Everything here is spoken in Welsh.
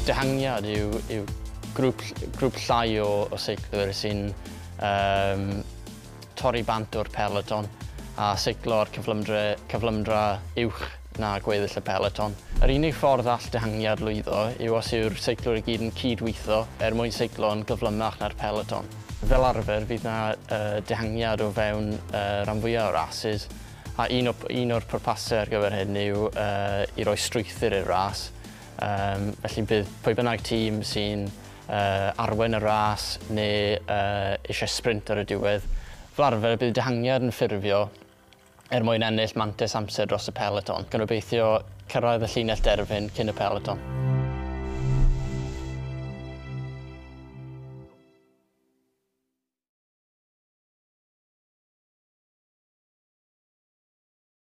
Dihangiad yw grŵp llai o seiclwyr sy'n torri bant o'r peloton a seiclo ar cyflymdra uwch na gweddill y peloton. Yr unig ffordd all dihangiad lwyddo yw os yw'r seiclwyr i gyd yn cydweithio mwyn seiclo yn gyflymach na'r peloton. Fel arfer fydd yna dihangiad o fewn ran fwyaf o rases a un o'r pwrpasau ar gyfer hyn yw i roi strwythur i'r ras. Felly bydd pwy bynnag tîm sy'n arwen y ras neu eisiau sprint ar y diwedd. Fel arfer bydd dihangiad yn ffurfio mwyn ennill mantais amser dros y peloton. Gobeithio cyrraedd y llinell derfyn cyn y peloton.